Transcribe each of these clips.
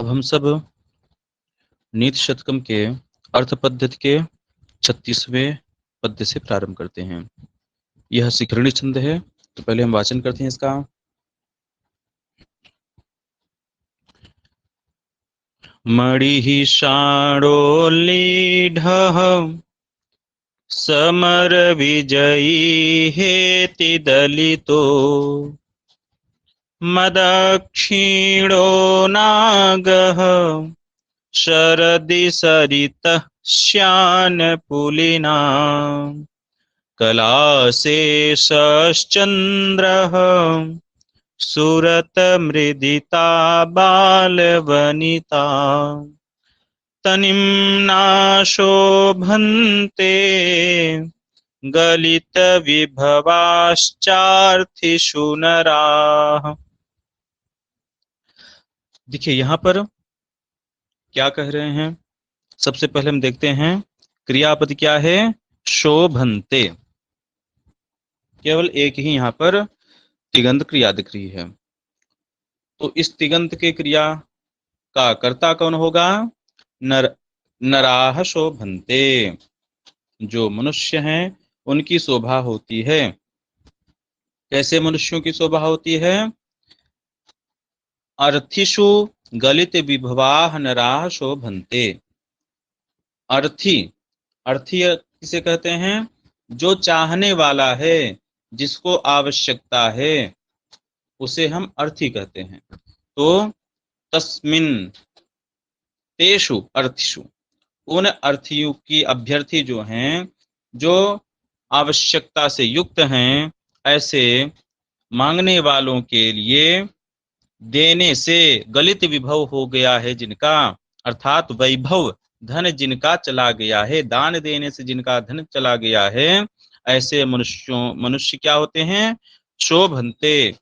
अब हम सब नीति शतकम के अर्थ पद्धति के 36वें पद्य से प्रारंभ करते हैं। यह शिखरणी छंद है, तो पहले हम वाचन करते हैं इसका। मणिः शाणोल्लीढः समर विजयी हेति दलितो मदक्षिणो नागः शरदि सरितः श्यानपुलिना कलाशेषश्चन्द्रः सुरतमृदिता बालवनिता तनिम्ना शोभन्ते गलितविभवाश्चार्थिषु नराः। देखिए यहाँ पर क्या कह रहे हैं। सबसे पहले हम देखते हैं क्रियापद क्या है, शोभन्ते। केवल एक ही यहाँ पर तिगंत क्रिया दिख रही है, तो इस तिगंत के क्रिया का कर्ता कौन होगा, नराह शोभन्ते, जो मनुष्य हैं उनकी शोभा होती है। कैसे मनुष्यों की शोभा होती है, अर्थिषु गलित विभवाह नराह शोभन्ते। अर्थी, अर्थी किसे कहते हैं, जो चाहने वाला है, जिसको आवश्यकता है, उसे हम अर्थी कहते हैं। तो तस्मिन तेषु अर्थिषु, उन अर्थियों की अभ्यर्थी जो हैं, जो आवश्यकता से युक्त हैं, ऐसे मांगने वालों के लिए देने से गलित विभव हो गया है जिनका, अर्थात वैभव धन जिनका चला गया है, दान देने से जिनका धन चला गया है, ऐसे मनुष्य क्या होते हैं, शोभन्ते,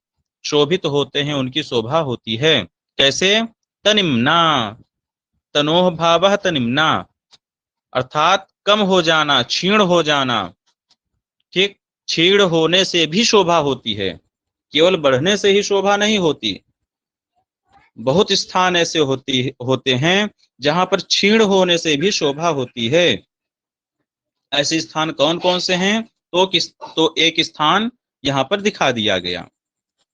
शोभित होते हैं, उनकी शोभा होती है। कैसे, तनिम्ना, तनोह भावः तनिम्ना, अर्थात कम हो जाना, क्षीण हो जाना। ठीक, क्षीण होने से भी शोभा होती है, केवल बढ़ने से ही शोभा नहीं होती। बहुत स्थान ऐसे होते हैं जहां पर क्षीण होने से भी शोभा होती है। ऐसे स्थान कौन कौन से हैं, तो एक स्थान यहाँ पर दिखा दिया गया।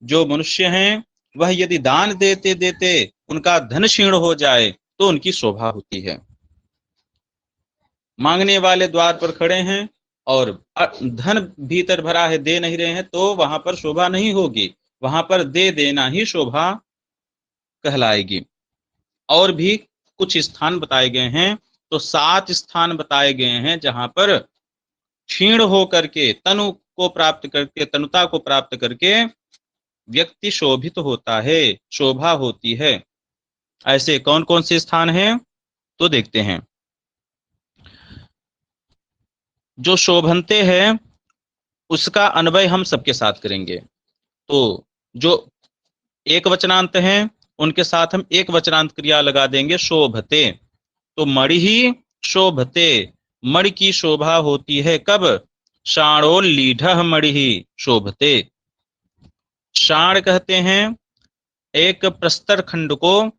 जो मनुष्य हैं वह यदि दान देते देते उनका धन क्षीण हो जाए तो उनकी शोभा होती है। मांगने वाले द्वार पर खड़े हैं और धन भीतर भरा है, दे नहीं रहे हैं, तो वहां पर शोभा नहीं होगी, वहां पर दे देना ही शोभा कहलाएगी। और भी कुछ स्थान बताए गए हैं, तो 7 स्थान बताए गए हैं जहां पर क्षीण होकर के, तनु को प्राप्त करके, तनुता को प्राप्त करके व्यक्ति शोभित होता है, शोभा होती है। ऐसे कौन कौन से स्थान हैं, तो देखते हैं। जो शोभनते हैं उसका अन्वय हम सबके साथ करेंगे। तो जो एक वचनांत हैं उनके साथ हम एक वचनांत क्रिया लगा देंगे, शोभते। तो मणि ही शोभते, मणि की शोभा होती है कब, शाणोल्लीढः मणि ही शोभते। शाण कहते हैं एक प्रस्तर खंड को,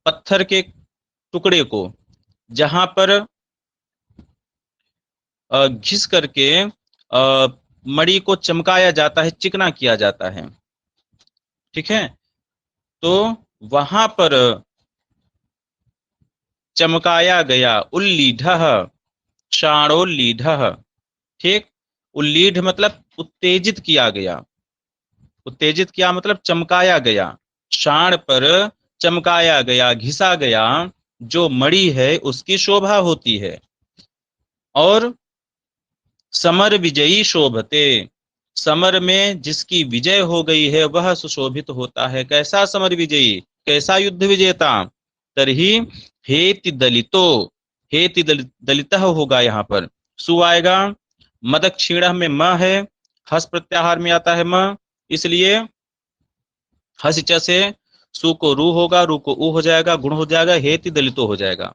पत्थर के टुकड़े को, जहां पर घिस करके मणि को चमकाया जाता है, चिकना किया जाता है। ठीक है, तो वहां पर चमकाया गया, उल्लीढः, शाणोल्लीढः। ठीक, उल्लीढ़ मतलब उत्तेजित किया गया, उत्तेजित किया मतलब चमकाया गया, शाण पर चमकाया गया, घिसा गया जो मणि है उसकी शोभा होती है। और समर विजयी शोभते, समर में जिसकी विजय हो गई है वह सुशोभित होता है। कैसा समर विजयी, कैसा युद्ध विजेता, तरही हेति दलितो, हेति दलितः होगा, यहाँ पर सु आएगा, मद क्षीण में म है, हस प्रत्याहार में आता है म, इसलिए हस च से सु को रू होगा, रू को उ हो जाएगा, गुण हो जाएगा, हेति दलितो हो जाएगा।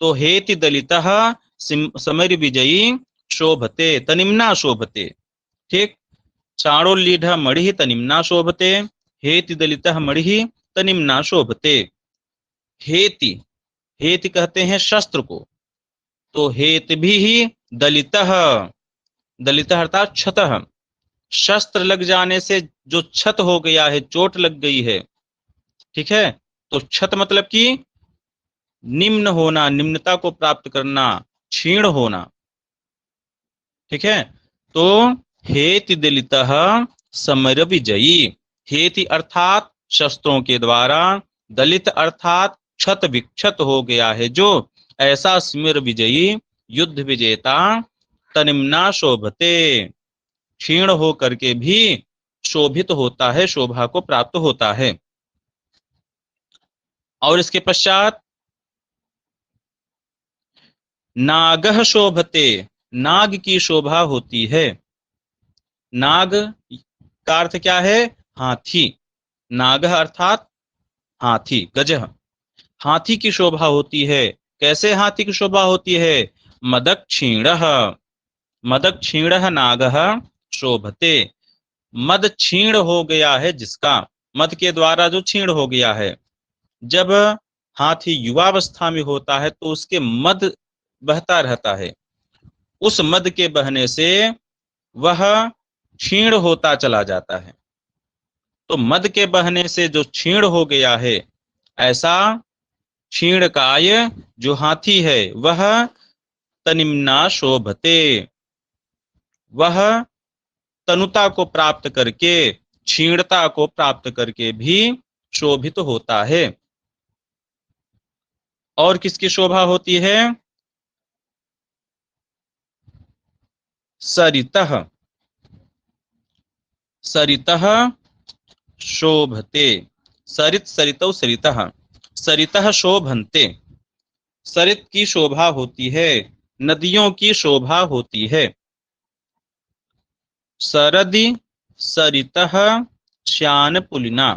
तो हेति दलितः समर विजयी शोभते, तनिम्ना शोभते। ठीक, चाणोल्लीढ मणि तनिम्ना शोभते, हेति दलितः मणि तनिम्ना शोभते। हेति, हेति कहते हैं शस्त्र को, तो हेत भी ही दलितः, दलितः अर्थात क्षतः, शस्त्र लग जाने से जो क्षत हो गया है, चोट लग गई है, ठीक है, तो क्षत मतलब कि निम्न होना, निम्नता को प्राप्त करना, क्षीण होना, ठीक है। तो हेति दलितः समर विजयी, हेति अर्थात शस्त्रों के द्वारा, दलित अर्थात क्षत विक्षत हो गया है जो, ऐसा समर विजयी युद्ध विजेता, तनिम्ना शोभते, क्षीण हो करके भी शोभित होता है, शोभा को प्राप्त होता है। और इसके पश्चात नागः शोभते, नाग की शोभा होती है। नाग का अर्थ क्या है? हाथी, नागः अर्थात हाथी, गजः, हाथी की शोभा होती है। कैसे हाथी की शोभा होती है? मदक्षीणः, मदक्षीणः नागः शोभते, मद क्षीण हो गया है जिसका, मद के द्वारा जो क्षीण हो गया है। जब हाथी युवावस्था में होता है तो उसके मद बहता रहता है, उस मद के बहने से वह क्षीण होता चला जाता है। तो मद के बहने से जो क्षीण हो गया है, ऐसा क्षीणकाय जो हाथी है वह तनिम्ना शोभते, वह तनुता को प्राप्त करके, क्षीणता को प्राप्त करके भी शोभित होता है। और किसकी शोभा होती है? सरितः, सरितः शोभते, सरित सरितौ सरितः, सरितः शोभन्ते, सरित की शोभा होती है, नदियों की शोभा होती है। सरदि सरितः श्यान पुलिना,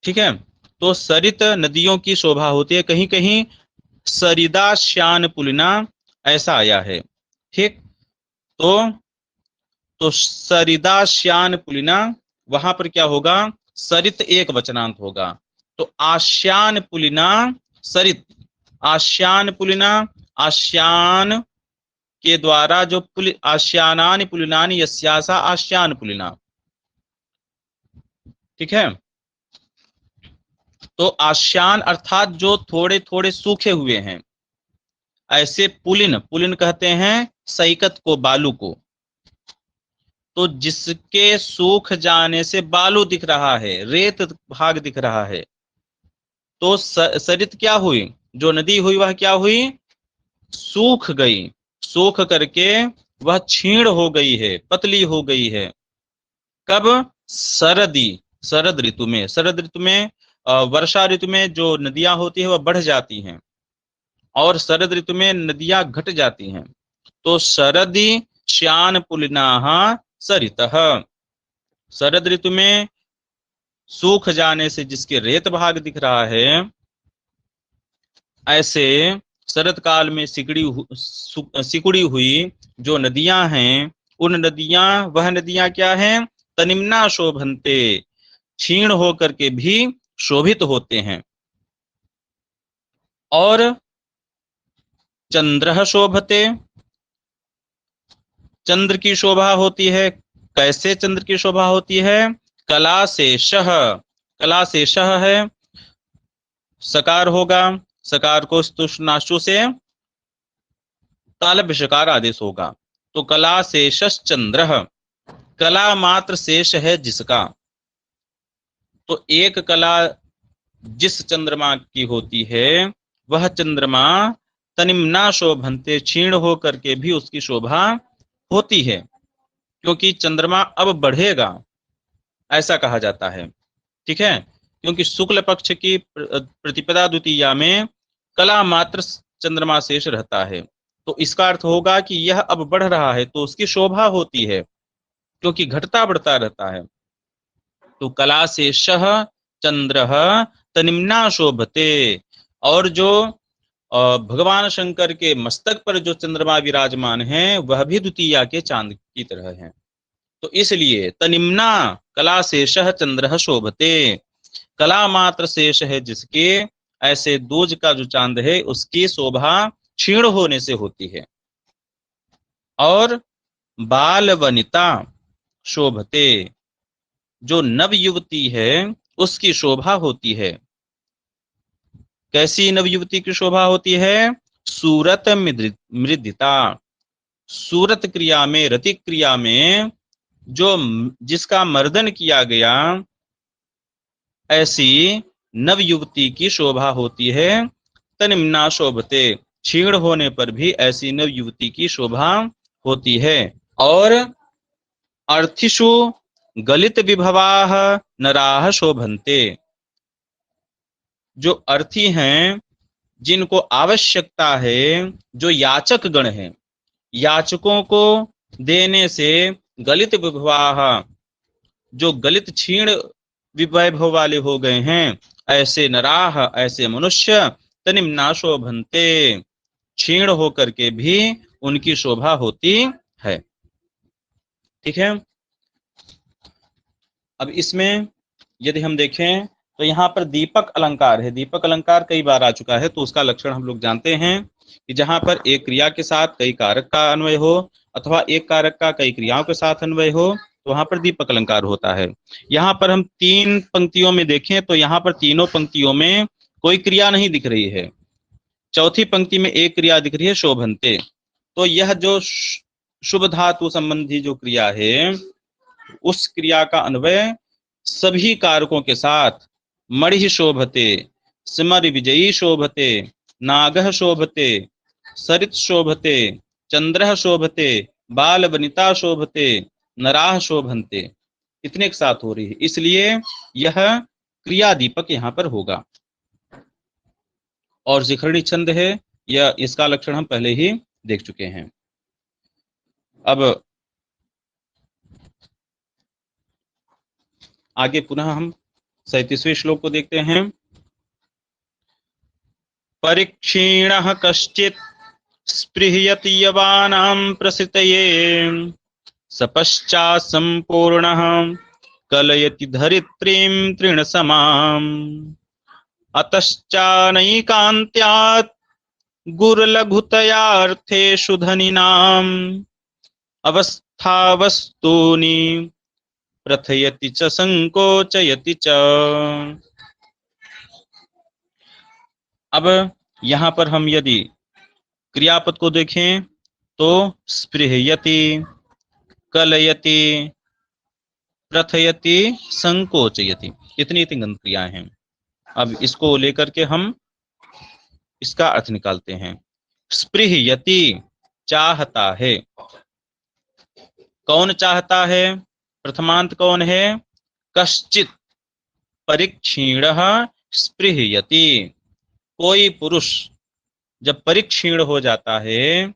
ठीक है, तो सरित नदियों की शोभा होती है, कहीं कहीं सरिदा श्यान पुलिना ऐसा आया है, ठीक। तो सरिदा श्यान पुलिना, वहां पर क्या होगा? सरित एक वचनांत होगा, तो आश्यान पुलिना सरित, आश्यान पुलिना, आश्यान के द्वारा जो आश्यानानि पुलिनानि यस्यासा आश्यान पुलिना, ठीक है। तो आश्यान अर्थात जो थोड़े थोड़े सूखे हुए हैं, ऐसे पुलिन, पुलिन कहते हैं सैकत को, बालू को, तो जिसके सूख जाने से बालू दिख रहा है, रेत भाग दिख रहा है, तो सरित क्या हुई? जो नदी हुई वह क्या हुई? सूख गई, सूख करके वह क्षीण हो गई है, पतली हो गई है। कब? सरदी, शरद ऋतु में, शरद ऋतु में, वर्षा ऋतु में जो नदियां होती है वह बढ़ जाती हैं, और शरद ऋतु में नदियां घट जाती हैं। तो शरदी श्यान पुलिनाः सरितः, शरद ऋतु में सूख जाने से जिसके रेत भाग दिख रहा है, ऐसे शरद काल में सिकुड़ी हुई जो नदियां हैं, उन नदियां, वह नदियां क्या हैं? तनिम्ना शोभन्ते, क्षीण होकर के भी शोभित होते हैं। और चंद्रः शोभते, चंद्र की शोभा होती है। कैसे चंद्र की शोभा होती है? कला शेषः, कला शेषः है, सकार होगा, सकार को स्तुष्णाशु से तालव्य शकार आदेश होगा, तो कला शेषश्चंद्रः, कला मात्र शेष है जिसका, तो एक कला जिस चंद्रमा की होती है वह चंद्रमा तनिम्ना शोभन्ते, क्षीण हो करके भी उसकी शोभा होती है, क्योंकि चंद्रमा अब बढ़ेगा ऐसा कहा जाता है, ठीक है। क्योंकि शुक्ल पक्ष की प्रतिपदा द्वितीया में कला मात्र चंद्रमा शेष रहता है, तो इसका अर्थ होगा कि यह अब बढ़ रहा है तो उसकी शोभा होती है, क्योंकि घटता बढ़ता रहता है। तो कला शेषः चंद्रः तनिम्ना शोभते, और जो भगवान शंकर के मस्तक पर जो चंद्रमा विराजमान है वह भी द्वितीया के चांद की तरह है। तो इसलिए तनिम्ना कला शेषः चंद्रः शोभते, कला मात्र शेष है जिसके, ऐसे दूज का जो चांद है उसकी शोभा क्षीण होने से होती है। और बाल वनिता शोभते, जो नव युवती है उसकी शोभा होती है। कैसी नव युवती की शोभा होती है? सूरत मृदिता, सूरत क्रिया में, रति क्रिया में जो जिसका मर्दन किया गया, ऐसी नव युवती की शोभा होती है। तनिम्ना शोभते, क्षीण होने पर भी ऐसी नव युवती की शोभा होती है। और अर्थिषु गलित विभवाः नराः शोभन्ते, जो अर्थी हैं, जिनको आवश्यकता है, जो याचक गण हैं, याचकों को देने से गलित विभवाः, जो गलित क्षीण वैभव वाले हो गए हैं, ऐसे नराह, ऐसे मनुष्य तनिम्ना शोभन्ते, क्षीण होकर के भी उनकी शोभा होती है। ठीक है। अब इसमें यदि हम देखें तो यहाँ पर दीपक अलंकार है। दीपक अलंकार कई बार आ चुका है, तो उसका लक्षण हम लोग जानते हैं कि जहां पर एक क्रिया के साथ कई कारक का अन्वय हो, अथवा एक कारक का कई क्रियाओं के साथ अन्वय हो, तो वहां पर दीपक अलंकार होता है। यहाँ पर हम 3 पंक्तियों में देखें तो यहाँ पर तीनों पंक्तियों में कोई क्रिया नहीं दिख रही है। चौथी पंक्ति में एक क्रिया दिख रही है, शोभन्ते। तो यह जो शुभ धातु संबंधी जो क्रिया है, उस क्रिया का अन्वय सभी कारकों के साथ मणि शोभते, स्मर विजयी शोभते, नागः शोभते, सरित शोभते, चंद्रः शोभते, बाल वनिता शोभते, नराः शोभन्ते, इतने के साथ हो रही है, इसलिए यह क्रिया दीपक यहाँ पर होगा। और शिखरणी छंद है, यह इसका लक्षण हम पहले ही देख चुके हैं। अब आगे पुनः हम 37वें श्लोक को देखते हैं। परिक्षीणः कश्चित् स्पृहयति यवानां प्रसितये, सपश्चात् संपूर्णः कलयति धरित्रीं तृणसमाम्, अतश्चानैकान्त्यात् गुरुलघुतयार्थेषु धनिनाम् अवस्थावस्तूनि प्रथयति च संकोचयति च। अब यहाँ पर हम यदि क्रियापद को देखें तो स्पृहयति, कलयति, प्रथयति, संकोचयति, इतनी तिंगंत क्रियाएं हैं। अब इसको लेकर के हम इसका अर्थ निकालते हैं। स्पृहयति, चाहता है। कौन चाहता है? प्रथमांत कौन है? कश्चित परिक्षीणः स्पृहयति, कोई पुरुष जब परिक्षीण हो जाता है,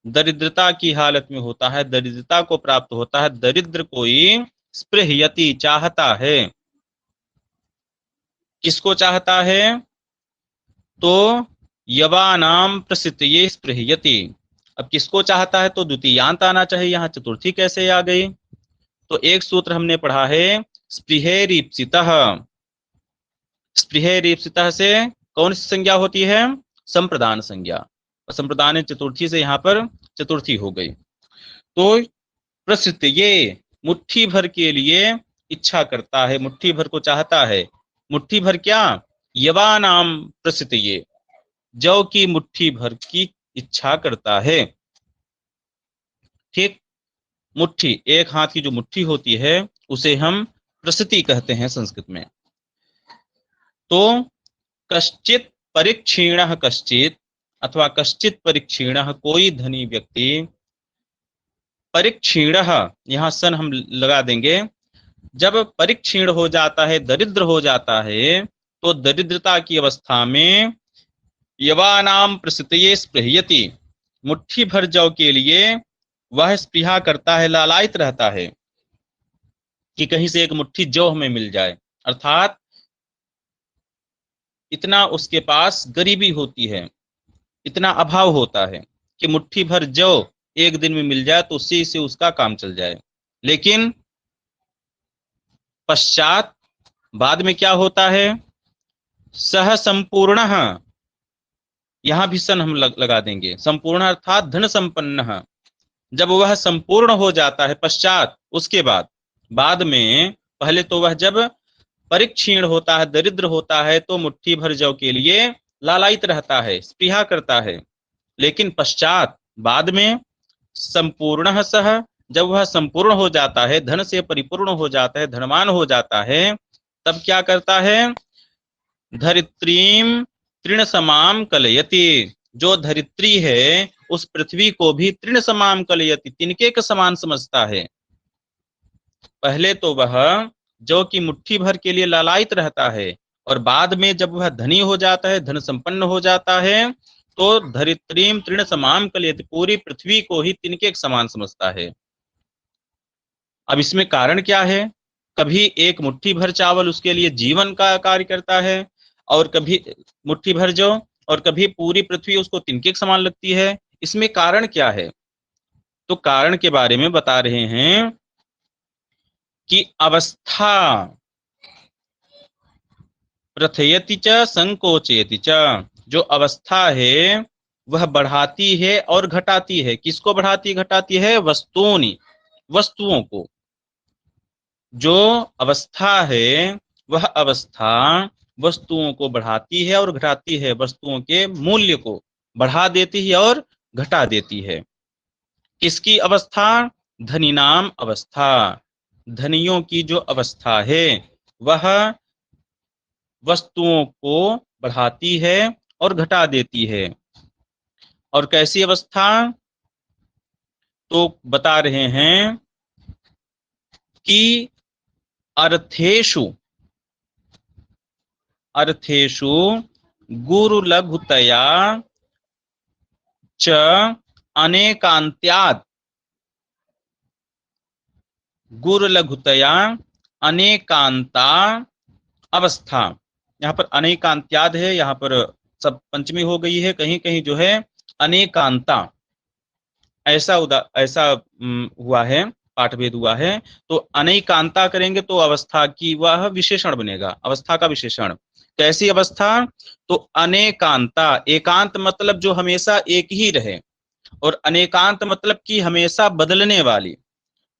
दरिद्रता की हालत में होता है, दरिद्रता को प्राप्त होता है, दरिद्र कोई स्पृहयति, चाहता है। किसको चाहता है? तो यवानाम प्रसितये स्पृहयति। अब किसको चाहता है? तो द्वितीयांत आना चाहिए, यहाँ चतुर्थी कैसे आ गई? तो एक सूत्र हमने पढ़ा है, स्पृहेरीप्सितः। स्पृहेरीप्सितः से कौन सी संज्ञा होती है? संप्रदान संज्ञा। संप्रदान चतुर्थी से यहाँ पर चतुर्थी हो गई। तो प्रसिद्ध, ये मुट्ठी भर के लिए इच्छा करता है, मुट्ठी भर को चाहता है। मुट्ठी भर क्या? यवानाम प्रसिद्ध, ये जौ की मुट्ठी भर की इच्छा करता है। ठीक, मुट्ठी, एक हाथ की जो मुट्ठी होती है उसे हम प्रसिद्धि कहते हैं संस्कृत में। तो कश्चित परिक्षीणः, कश्चित अथवा कश्चित परिक्षीणः, कोई धनी व्यक्ति, परिक्षीणः यहाँ सन हम लगा देंगे। जब परिक्षीण हो जाता है, दरिद्र हो जाता है, तो दरिद्रता की अवस्था में यवानाम प्रसितये स्पृहयति, मुट्ठी भर जौ के लिए वह स्पृहा करता है, लालायित रहता है कि कहीं से एक मुट्ठी जौ हमें मिल जाए। अर्थात इतना उसके पास गरीबी होती है, इतना अभाव होता है कि मुट्ठी भर जौ एक दिन में मिल जाए तो उसी से उसका काम चल जाए। लेकिन पश्चात बाद में क्या होता है, सह संपूर्ण, यहां भी सन हम लगा देंगे, संपूर्ण अर्थात धन संपन्न, जब वह संपूर्ण हो जाता है, पश्चात उसके बाद, बाद में, पहले तो वह जब परिक्षीण होता है, दरिद्र होता है, तो मुट्ठी भर जौ के लिए लालायित रहता है, स्पृहा करता है, लेकिन पश्चात बाद में संपूर्ण सह, जब वह संपूर्ण हो जाता है, धन से परिपूर्ण हो जाता है, धनवान हो जाता है, तब क्या करता है, धरित्रीम तृण समाम कलयति, जो धरित्री है उस पृथ्वी को भी तृण समाम कलयति, तिनके के समान समझता है। पहले तो वह जो कि मुट्ठी भर के लिए लालायित रहता है, और बाद में जब वह धनी हो जाता है, धन संपन्न हो जाता है, तो धरित्रीम तृण समाम कलयति, पूरी पृथ्वी को ही तिनके के समान समझता है। अब इसमें कारण क्या है, कभी एक मुट्ठी भर चावल उसके लिए जीवन का कार्य करता है, और कभी मुट्ठी भर जो, और कभी पूरी पृथ्वी उसको तिनके के समान लगती है। इसमें कारण क्या है, तो कारण के बारे में बता रहे हैं कि अवस्था प्रथयति च संकोचयति च, जो अवस्था है वह बढ़ाती है और घटाती है। किसको बढ़ाती घटाती है, वस्तुओं, वस्तुओं को। जो अवस्था है वह अवस्था वस्तुओं को बढ़ाती है और घटाती है, वस्तुओं के मूल्य को बढ़ा देती है और घटा देती है। किसकी अवस्था, धनी नाम अवस्था, धनियों की जो अवस्था है वह वस्तुओं को बढ़ाती है और घटा देती है। और कैसी अवस्था, तो बता रहे हैं कि अर्थेषु, अर्थेषु गुरु लघुतया च अनेकांत्याद, गुरु लघुतया अनेकांता अवस्था, यहाँ पर अनेकांत्याद है, यहाँ पर सब पंचमी हो गई है, कहीं कहीं जो है अनेकांता, ऐसा ऐसा हुआ है, पाठभेद हुआ है। तो अनेकांता करेंगे तो अवस्था की वह विशेषण बनेगा, अवस्था का विशेषण। कैसी अवस्था, तो अनेकांता, एकांत मतलब जो हमेशा एक ही रहे, और अनेकांत मतलब कि हमेशा बदलने वाली।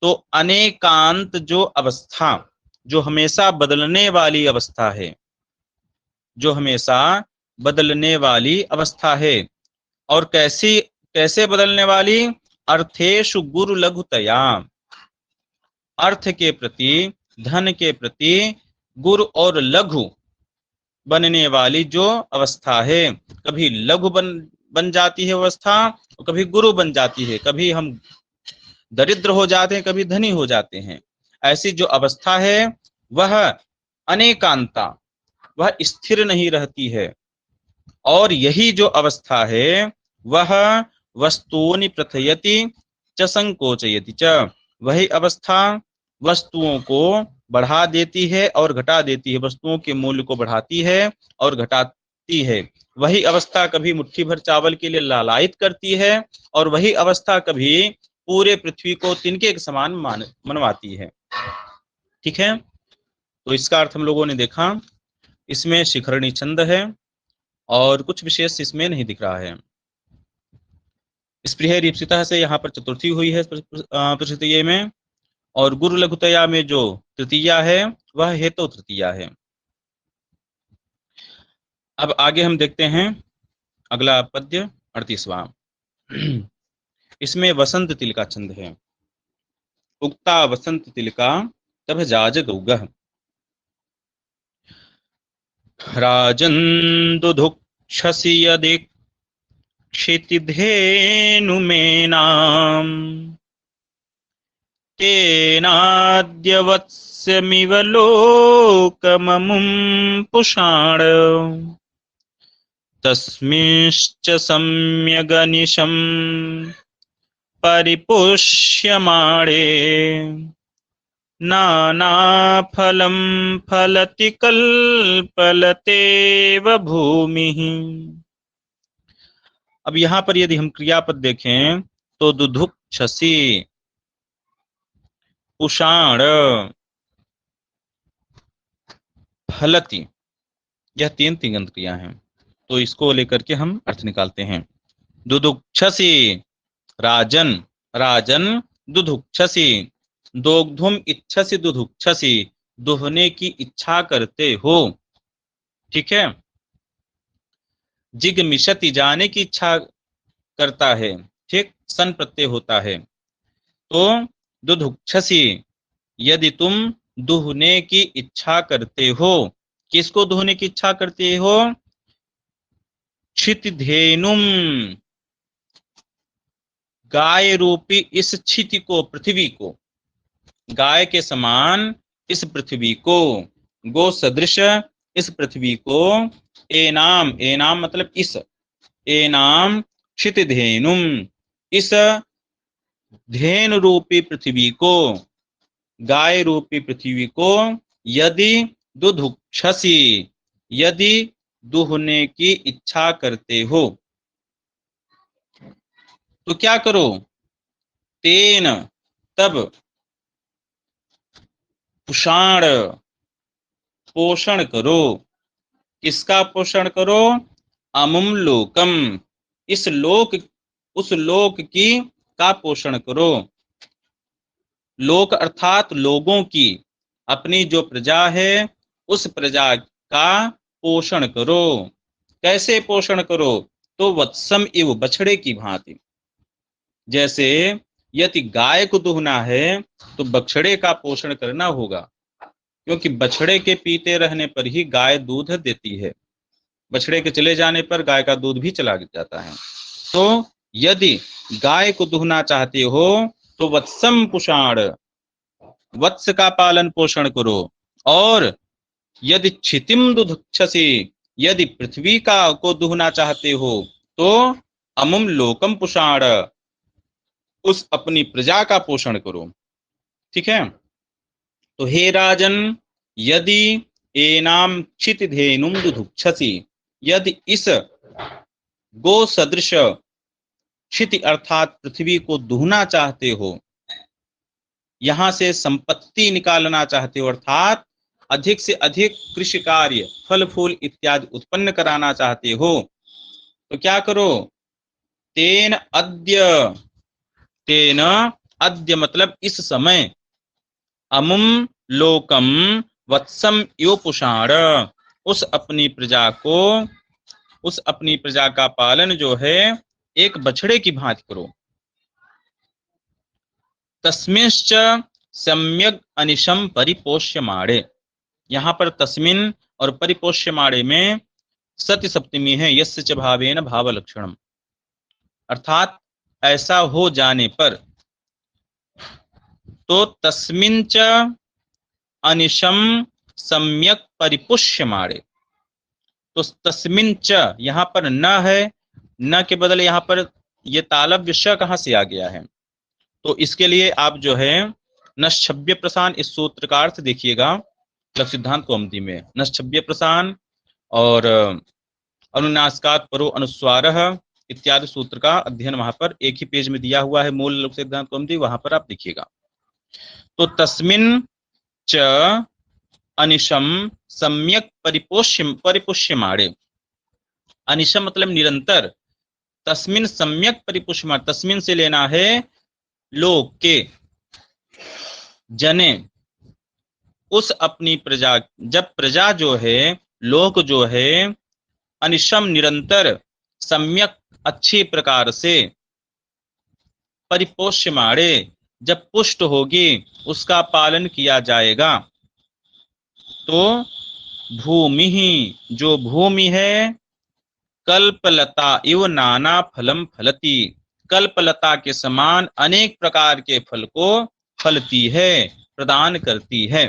तो अनेकांत जो अवस्था, जो हमेशा बदलने वाली अवस्था है, जो हमेशा बदलने वाली अवस्था है। और कैसी, कैसे बदलने वाली, अर्थेषु गुरु लघुतया, अर्थ के प्रति, धन के प्रति गुरु और लघु बनने वाली जो अवस्था है, कभी लघु बन जाती है अवस्था, और कभी गुरु बन जाती है, कभी हम दरिद्र हो जाते हैं, कभी धनी हो जाते हैं। ऐसी जो अवस्था है वह अनेकांता, वह स्थिर नहीं रहती है। और यही जो अवस्था है वह वस्तुओं प्रथयति च संकोचयति च, वही अवस्था वस्तुओं को बढ़ा देती है और घटा देती है, वस्तुओं के मूल्य को बढ़ाती है और घटाती है। वही अवस्था कभी मुट्ठी भर चावल के लिए लालायित करती है, और वही अवस्था कभी पूरे पृथ्वी को तिनके के समान मनवाती है। ठीक है, तो इसका अर्थ हम लोगों ने देखा। इसमें शिखरणी छंद है और कुछ विशेष इसमें नहीं दिख रहा है। स्पृह रीप्सिता से यहाँ पर चतुर्थी हुई है प्रस्तुतीय में, और गुरु लघुतया में जो तृतीया है वह हेतु तृतीया है। अब आगे हम देखते हैं अगला पद्य 38वां। इसमें वसंत तिल का छंद है। उक्ता वसंत तिलका तब जाज गौगः, राजन् दुधुक्षसि यदि क्षितिधेनुमेनाम्, तेनाद्य वत्स्यमिव लोकममुं पुषाण, तस्मिंश्च सम्यगनिशं परिपुष्यमाणे, नानाफलं फलति कल्पलतेव भूमिः। अब यहाँ पर यदि हम क्रियापद देखें तो दुधुक्षसि, पुषाण, फलति, यह तीन तिङन्त क्रिया हैं। तो इसको लेकर के हम अर्थ निकालते हैं। दुदुक्षसी, राजन, राजन दुदुक्षसी, दोग्धुम इच्छसि दुदुक्षसी, दोहने की इच्छा करते हो। ठीक है। जिगमिषति, जाने की इच्छा करता है। ठीक, सन प्रत्यय होता है। तो दुदुक्षसी, यदि तुम दुहने की इच्छा करते हो, किसको दुहने की इच्छा करते हो? क्षितिधेनुम, गाय रूपी इस क्षिति को, पृथ्वी को, गाय के समान इस पृथ्वी को, गो सदृश इस पृथ्वी को, एनाम, एनाम मतलब इस, एनाम क्षितिधेनुम, इस धेनु रूपी पृथ्वी को, गाय रूपी पृथ्वी को, यदि दुधुक्षसी, यदि दुहने की इच्छा करते हो, तो क्या करो? तेन, तब, पुषाण, पोषण करो। किसका पोषण करो? अमुम लोकम, इस लोक, उस लोक की का पोषण करो। लोक अर्थात लोगों की, अपनी जो प्रजा है उस प्रजा का पोषण करो। कैसे पोषण करो? तो वत्सम इव, बछड़े की भांति। जैसे यदि गाय को दुहना है तो बछड़े का पोषण करना होगा, क्योंकि बछड़े के पीते रहने पर ही गाय दूध देती है। बछड़े के चले जाने पर गाय का दूध भी चला जाता है। तो यदि गाय को दुहना चाहते हो तो वत्सम पुषाण, वत्स का पालन पोषण करो। और यदि क्षितिम दुधक्षसी, यदि पृथ्वी का को दुहना चाहते हो तो अमुम लोकम पुषाण, उस अपनी प्रजा का पोषण करो। ठीक है। तो हे राजन, यदि एनाम क्षितिधेनुम दुधुक्षसी, यदि इस गो सदृश क्षिति अर्थात पृथ्वी को दुहना चाहते हो, यहां से संपत्ति निकालना चाहते हो, अर्थात अधिक से अधिक कृषि कार्य, फल फूल इत्यादि उत्पन्न कराना चाहते हो, तो क्या करो? तेन अद्य, तेन अद्य मतलब इस समय, अमुम लोकम वत्सम यो पुषाण, उस अपनी प्रजा को, उस अपनी प्रजा का पालन जो है एक बछड़े की भांति करो। तस्मिंश्च सम्यक अनिशम परिपोष्यमाणे, यहाँ पर तस्मिन और परिपोष्यमाणे में सत्य सप्तमी है। यस्य च भावेन भाव लक्षणम, अर्थात ऐसा हो जाने पर। तो तस्मिन च अनिशम सम्यक परिपुष्यमाणे, तो तस्मिन च, यहाँ पर न है, न के बदले यहाँ पर ये तालव्य श कहाँ से आ गया है? तो इसके लिए आप जो है नश्छब्य प्रसान, इस सूत्र का अर्थ देखिएगा लक्ष्य सिद्धांत कौमुदी में। नश्छब्य प्रसान और अनुनासिकात् परो अनुस्वारः इत्यादि सूत्र का अध्ययन वहां पर एक ही पेज में दिया हुआ है, मूल लक्ष्य सिद्धांत कौमुदी, वहां पर आप देखिएगा। तो तस्मिन च अनिशम सम्यक परिपुष्यमाणे, अनिशम मतलब निरंतर, तस्मिन सम्यक परिपुष्यमाणे, तस्मिन से लेना है लोक के, जने, उस अपनी प्रजा, जब प्रजा जो है, लोक जो है, अनिशम निरंतर, सम्यक अच्छी प्रकार से, परिपोष्यमाणे जब पुष्ट होगी, उसका पालन किया जाएगा। तो भूमि ही, जो भूमि है, कल्पलता इव नाना फलम फलती, कल्पलता के समान अनेक प्रकार के फल को फलती है, प्रदान करती है।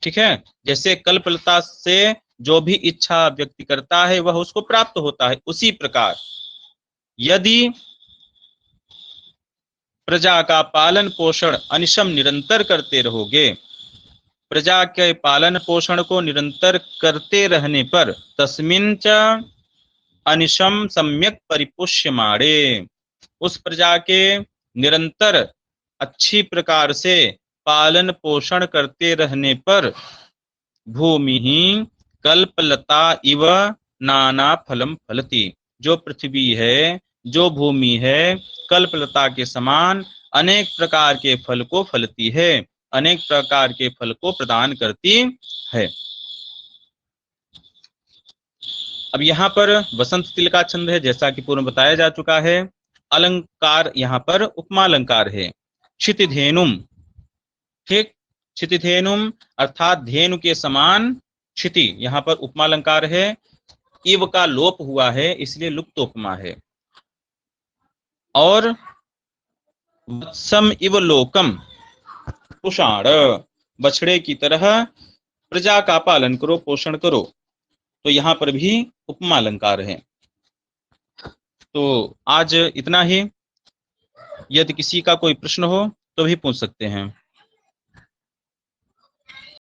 ठीक है। जैसे कल्पलता से जो भी इच्छा व्यक्ति करता है वह उसको प्राप्त होता है, उसी प्रकार यदि प्रजा का पालन पोषण अनिशम निरंतर करते रहोगे, प्रजा के पालन पोषण को निरंतर करते रहने पर, तस्मिन च अनिशम सम्यक परिपुष्यमाणे, उस प्रजा के निरंतर अच्छी प्रकार से पालन पोषण करते रहने पर, भूमि ही कल्पलता इव नाना फलम फलती। जो पृथ्वी है, जो भूमि है, कल्पलता के समान अनेक प्रकार के फल को फलती है, अनेक प्रकार के फल को प्रदान करती है। अब यहाँ पर वसंत तिल का छंद है, जैसा कि पूर्व बताया जा चुका है। अलंकार यहाँ पर उपमा अलंकार है। क्षितिधेनुम, ठीक, क्षितिधेनुम अर्थात धेनु के समान। क्षिति यहाँ पर उपमा अलंकार है। इव का लोप हुआ है, इसलिए लुप्त उपमा है। और वत्सम इव लोकम पुषाण, बछड़े की तरह प्रजा का पालन करो, पोषण करो। तो यहाँ पर भी उपमा अलंकार है। तो आज इतना ही। यदि किसी का कोई प्रश्न हो तो भी पूछ सकते हैं।